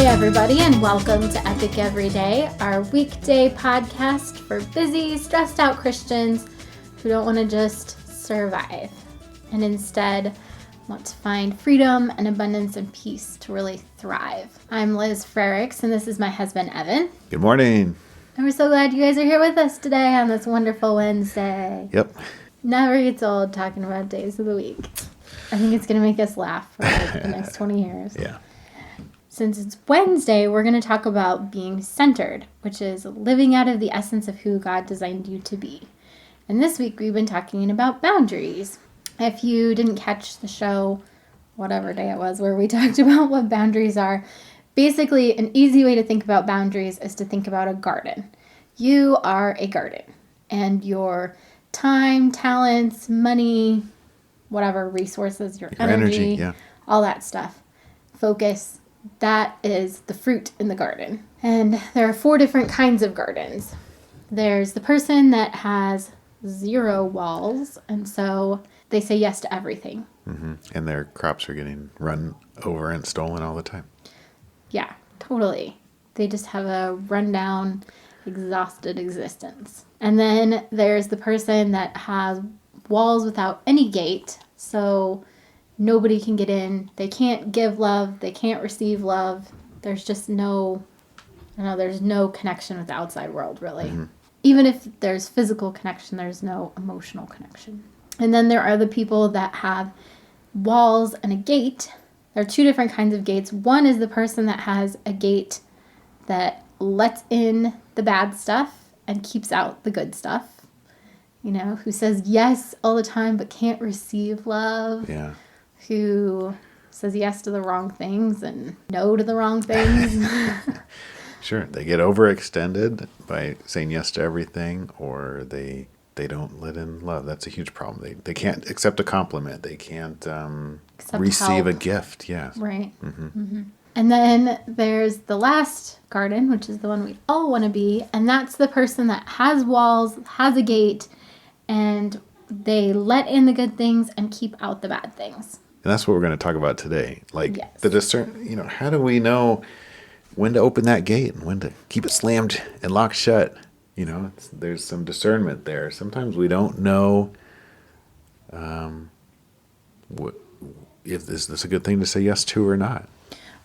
everybody, and welcome to Epic Everyday, our weekday podcast for busy, stressed out Christians who don't want to just survive and instead want to find freedom and abundance and peace to really thrive. I'm Liz Frericks, and this is my husband, Evan. Good morning. And we're so glad you guys are here with us today on this wonderful Wednesday. Yep. Never gets old talking about days of the week. I think it's going to make us laugh for like the next 20 years. Yeah. Since it's Wednesday, we're going to talk about being centered, which is living out of the essence of who God designed you to be. And this week, we've been talking about boundaries. If you didn't catch the show, whatever day it was, where we talked about what boundaries are, basically an easy way to think about boundaries is to think about a garden. You are a garden, and your time, talents, money, whatever resources, your energy, yeah. all that stuff, focus, that is the fruit in the garden. And there are 4 different kinds of gardens. There's the person that has 0 walls, and so they say yes to everything. Mm-hmm. And their crops are getting run over and stolen all the time. Yeah, totally. They just have a rundown, exhausted existence. And then there's the person that has walls without any gate, so nobody can get in. They can't give love. They can't receive love. There's just there's no connection with the outside world, really. Mm-hmm. Even if there's physical connection, there's no emotional connection. And then there are the people that have walls and a gate. There are 2 different kinds of gates. One is the person that has a gate that lets in the bad stuff and keeps out the good stuff. You know, who says yes all the time but can't receive love. Yeah. Who says yes to the wrong things and no to the wrong things. Sure. They get overextended by saying yes to everything, or they don't let in love. That's a huge problem. They can't accept a compliment. They can't receive a gift. Yes. Right. Mm-hmm. Mm-hmm. And then there's the last garden, which is the one we all want to be. And that's the person that has walls, has a gate, and they let in the good things and keep out the bad things. And that's what we're going to talk about today. Like yes. the discern, how do we know when to open that gate and when to keep it slammed and locked shut? There's some discernment there. Sometimes we don't know if this is a good thing to say yes to or not.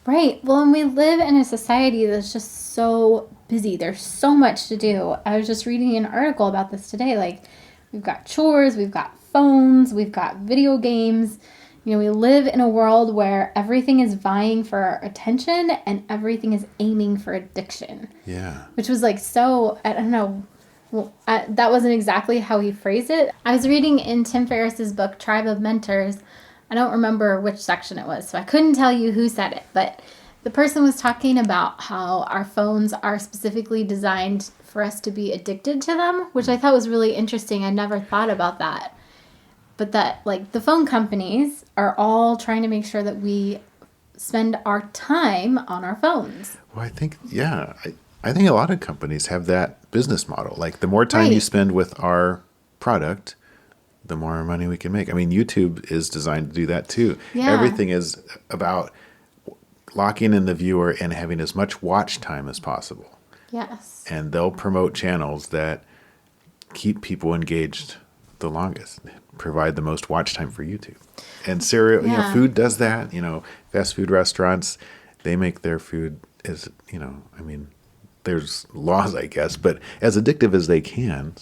Right. Well, and we live in a society that's just so busy. There's so much to do. I was just reading an article about this today. Like, we've got chores, we've got phones, we've got video games. We live in a world where everything is vying for our attention and everything is aiming for addiction. Yeah. Which was like so, I don't know, that wasn't exactly how he phrased it. I was reading in Tim Ferriss's book, Tribe of Mentors. I don't remember which section it was, so I couldn't tell you who said it. But the person was talking about how our phones are specifically designed for us to be addicted to them, which I thought was really interesting. I never thought about that. But that, like, the phone companies are all trying to make sure that we spend our time on our phones. Well, I think, I think a lot of companies have that business model. Like, the more time you spend with our product, the more money we can make. I mean, YouTube is designed to do that too. Yeah. Everything is about locking in the viewer and having as much watch time as possible. Yes. And they'll promote channels that keep people engaged the longest, provide the most watch time for YouTube. And food does that. Fast food restaurants, they make their food as, there's laws, I guess, but as addictive as they can,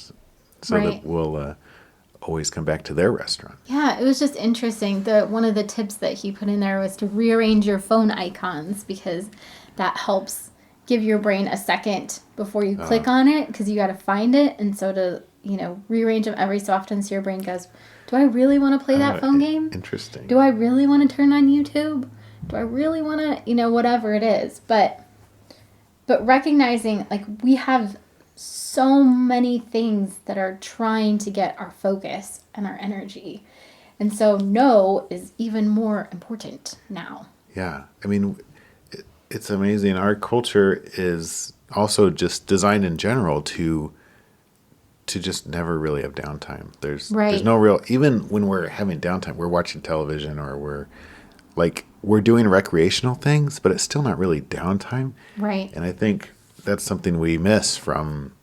so that we'll always come back to their restaurant. Yeah, it was just interesting. One of the tips that he put in there was to rearrange your phone icons, because that helps give your brain a second before you click on it, because you got to find it. And so to, rearrange them every so often so your brain goes, do I really want to play that phone game? Interesting. Do I really want to turn on YouTube? Do I really want to, whatever it is. But recognizing, like, we have so many things that are trying to get our focus and our energy. And so no is even more important now. Yeah. I mean, it's amazing. Our culture is also just designed in general to just never really have downtime. There's no real, even when we're having downtime, we're watching television or we're like we're doing recreational things, but it's still not really downtime. Right. And I think that's something we miss from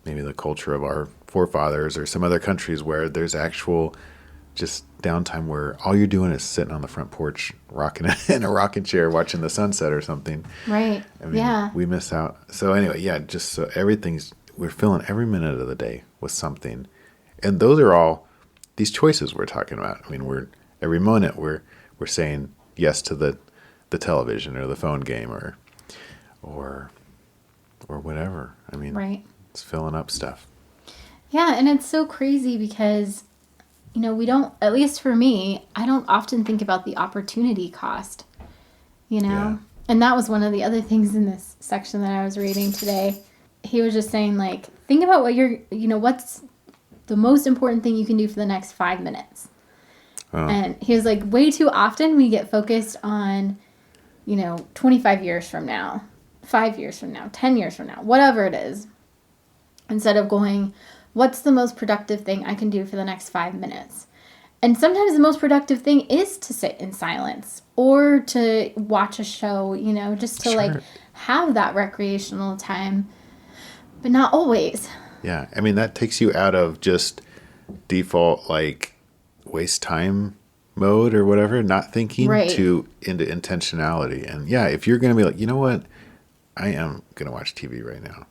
maybe the culture of our forefathers or some other countries where there's actual just downtime where all you're doing is sitting on the front porch, rocking in a rocking chair, watching the sunset or something. Right. I mean, Yeah. we miss out. So anyway, yeah, just so we're filling every minute of the day with something. And those are all these choices we're talking about. I mean, every moment we're saying yes to the television or the phone game or whatever. I mean, Right. it's filling up stuff. Yeah, and it's so crazy because, we don't, at least for me, I don't often think about the opportunity cost, Yeah. And that was one of the other things in this section that I was reading today. He was just saying, like, think about what's the most important thing you can do for the next 5 minutes. Oh. And he was like, way too often we get focused on, 25 years from now, 5 years from now, 10 years from now, whatever it is, instead of going, what's the most productive thing I can do for the next 5 minutes? And sometimes the most productive thing is to sit in silence or to watch a show, just to Sure. have that recreational time, but not always. Yeah. I mean, that takes you out of just default, like, waste time mode or whatever, not thinking, Right. to into intentionality. And yeah, if you're going to be like, you know what, I am going to watch TV right now.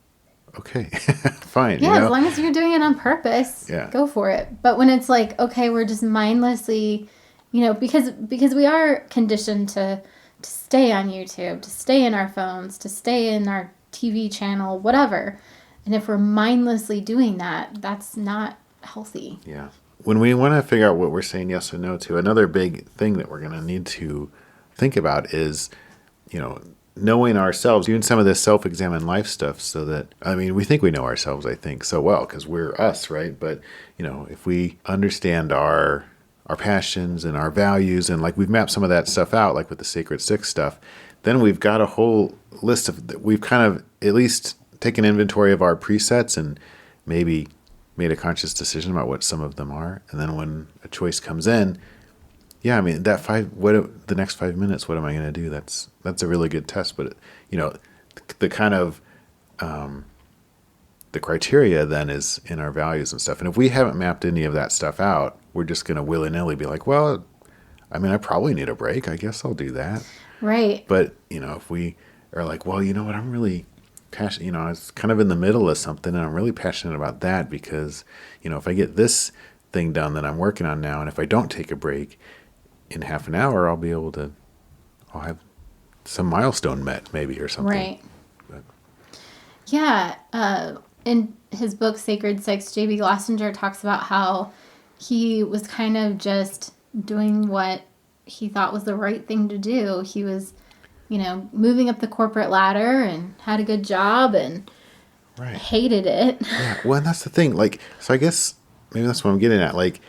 Okay, fine. Yeah, as long as you're doing it on purpose, Yeah. go for it. But when it's like, okay, we're just mindlessly, because we are conditioned to stay on YouTube, to stay in our phones, to stay in our TV channel, whatever. And if we're mindlessly doing that, that's not healthy. Yeah. When we want to figure out what we're saying yes or no to, another big thing that we're going to need to think about is, knowing ourselves, doing some of this self-examined life stuff so that, I mean, we think we know ourselves, I think, so well because we're us, right? But, if we understand our passions and our values and like we've mapped some of that stuff out, like with the Sacred Six stuff, then we've got a whole list we've kind of at least taken inventory of our presets and maybe made a conscious decision about what some of them are. And then when a choice comes in, yeah, I mean, the next 5 minutes, what am I going to do? That's a really good test. But, the kind of, the criteria then is in our values and stuff. And if we haven't mapped any of that stuff out, we're just going to willy-nilly be like, well, I mean, I probably need a break. I guess I'll do that. Right. But, if we are like, well, you know what, I'm really passionate, I was kind of in the middle of something and I'm really passionate about that because, if I get this thing done that I'm working on now, and if I don't take a break, in half an hour, I'll have some milestone met maybe or something. Right. But, Yeah. In his book, Sacred Six, J.B. Glossinger talks about how he was kind of just doing what he thought was the right thing to do. He was, moving up the corporate ladder and had a good job and right. hated it. Yeah. Well, and that's the thing. Like, so I guess maybe that's what I'm getting at. Like,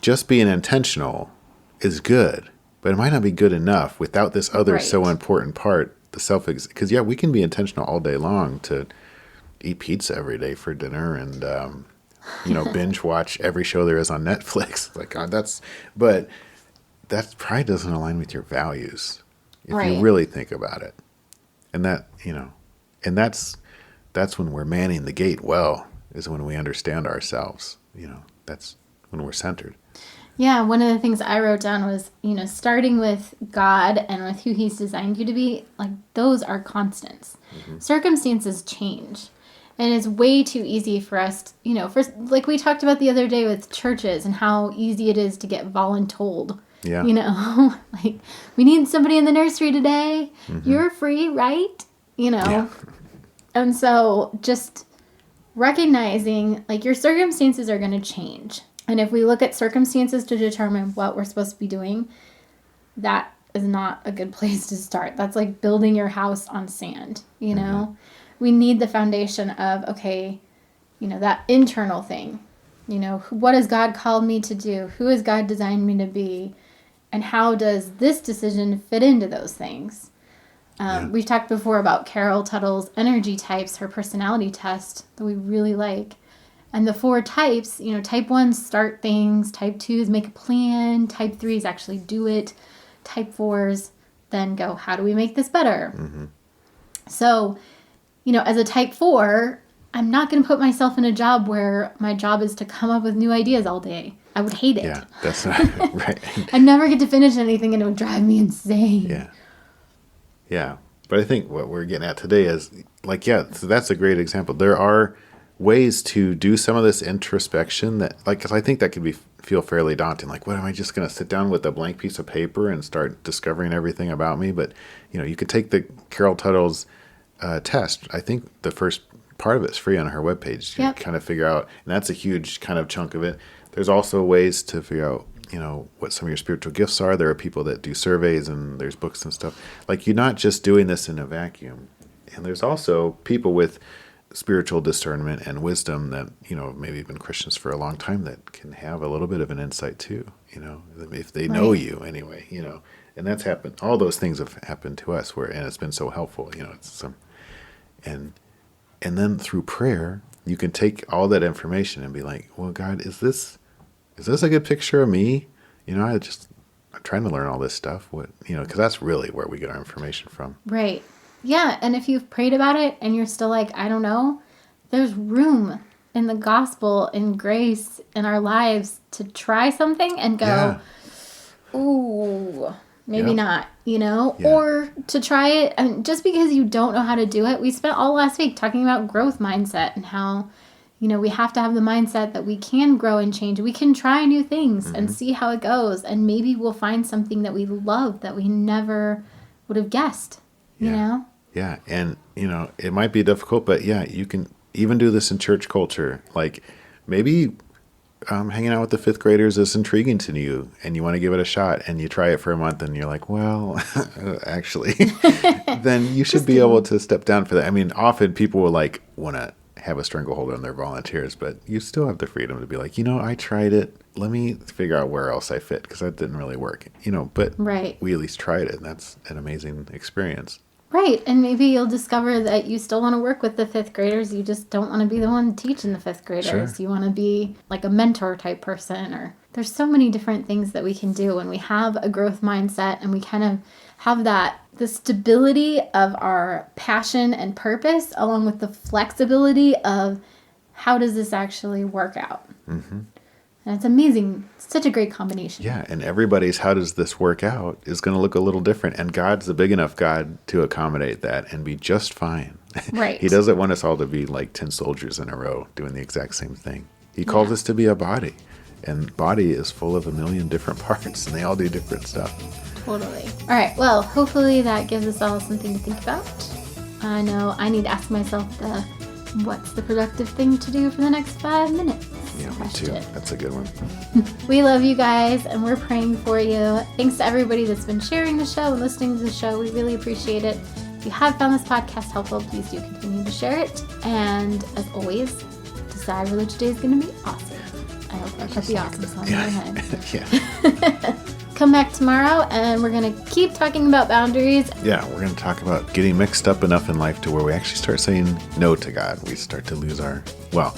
just being intentional is good, but it might not be good enough without this other so important part, the because yeah, we can be intentional all day long to eat pizza every day for dinner and binge watch every show there is on Netflix. Like, God, but that probably doesn't align with your values if you really think about it. And that, and that's when we're manning the gate well, is when we understand ourselves. That's when we're centered. Yeah, one of the things I wrote down was, starting with God and with who he's designed you to be, like, those are constants. Mm-hmm. Circumstances change. And it's way too easy for us, like we talked about the other day with churches and how easy it is to get voluntold. Yeah. Like, we need somebody in the nursery today. Mm-hmm. You're free, right? Yeah. And so just recognizing, like, your circumstances are going to change. And if we look at circumstances to determine what we're supposed to be doing, that is not a good place to start. That's like building your house on sand, Mm-hmm. We need the foundation of, okay, that internal thing. What has God called me to do? Who has God designed me to be? And how does this decision fit into those things? We've talked before about Carol Tuttle's energy types, her personality test that we really like. And the 4 types, type 1 start things, type 2 is make a plan, type 3 is actually do it, type 4s then go, how do we make this better? Mm-hmm. So, as a type 4, I'm not going to put myself in a job where my job is to come up with new ideas all day. I would hate it. Yeah, that's not right. I never get to finish anything and it would drive me insane. Yeah. Yeah. But I think what we're getting at today is so that's a great example. There are ways to do some of this introspection that, because I think that could feel fairly daunting. Like, what am I just going to sit down with a blank piece of paper and start discovering everything about me? But, you could take the Carol Tuttle's test. I think the first part of it's free on her webpage. You kind of figure out, and that's a huge kind of chunk of it. There's also ways to figure out, what some of your spiritual gifts are. There are people that do surveys and there's books and stuff. Like, you're not just doing this in a vacuum. And there's also people with spiritual discernment and wisdom that, maybe been Christians for a long time that can have a little bit of an insight too, if they know you anyway, and that's happened. All those things have happened to us and it's been so helpful, and then through prayer, you can take all that information and be like, well, God, is this a good picture of me? I'm trying to learn all this stuff. Because that's really where we get our information from. Right. Yeah. And if you've prayed about it and you're still like, I don't know, there's room in the gospel, in grace, in our lives to try something and go, ooh, maybe not, or to try it. And just because you don't know how to do it, we spent all last week talking about growth mindset and how, we have to have the mindset that we can grow and change. We can try new things and see how it goes. And maybe we'll find something that we love that we never would have guessed, you know? Yeah. And, it might be difficult, but you can even do this in church culture. Like maybe hanging out with the fifth graders is intriguing to you and you want to give it a shot and you try it for a month and you're like, well, actually, then you should be able to step down for that. I mean, often people will want to have a stranglehold on their volunteers, but you still have the freedom to be like, I tried it. Let me figure out where else I fit because that didn't really work, but we at least tried it. And that's an amazing experience. Right. And maybe you'll discover that you still want to work with the fifth graders. You just don't want to be the one teaching the fifth graders. Sure. You want to be like a mentor type person, or there's so many different things that we can do when we have a growth mindset and we kind of have the stability of our passion and purpose along with the flexibility of how does this actually work out? Mm-hmm. And it's amazing. It's such a great combination. Yeah, and everybody's how does this work out is going to look a little different. And God's a big enough God to accommodate that and be just fine. Right. He doesn't want us all to be like 10 soldiers in a row doing the exact same thing. He calls us to be a body. And body is full of a million different parts, and they all do different stuff. Totally. All right. Well, hopefully that gives us all something to think about. I know I need to ask myself what's the productive thing to do for the next 5 minutes? Yeah, me too. That's a good one. We love you guys, and we're praying for you. Thanks to everybody that's been sharing the show and listening to the show. We really appreciate it. If you have found this podcast helpful, please do continue to share it. And as always, decide religion today is going to be awesome. I hope I put the awesome song in your head. Yeah. Come back tomorrow, and we're going to keep talking about boundaries. Yeah, we're going to talk about getting mixed up enough in life to where we actually start saying no to God. We start to lose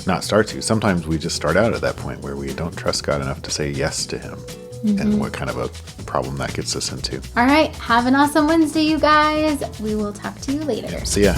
not start to. Sometimes we just start out at that point where we don't trust God enough to say yes to Him. Mm-hmm. And what kind of a problem that gets us into. All right. Have an awesome Wednesday, you guys. We will talk to you later. See ya.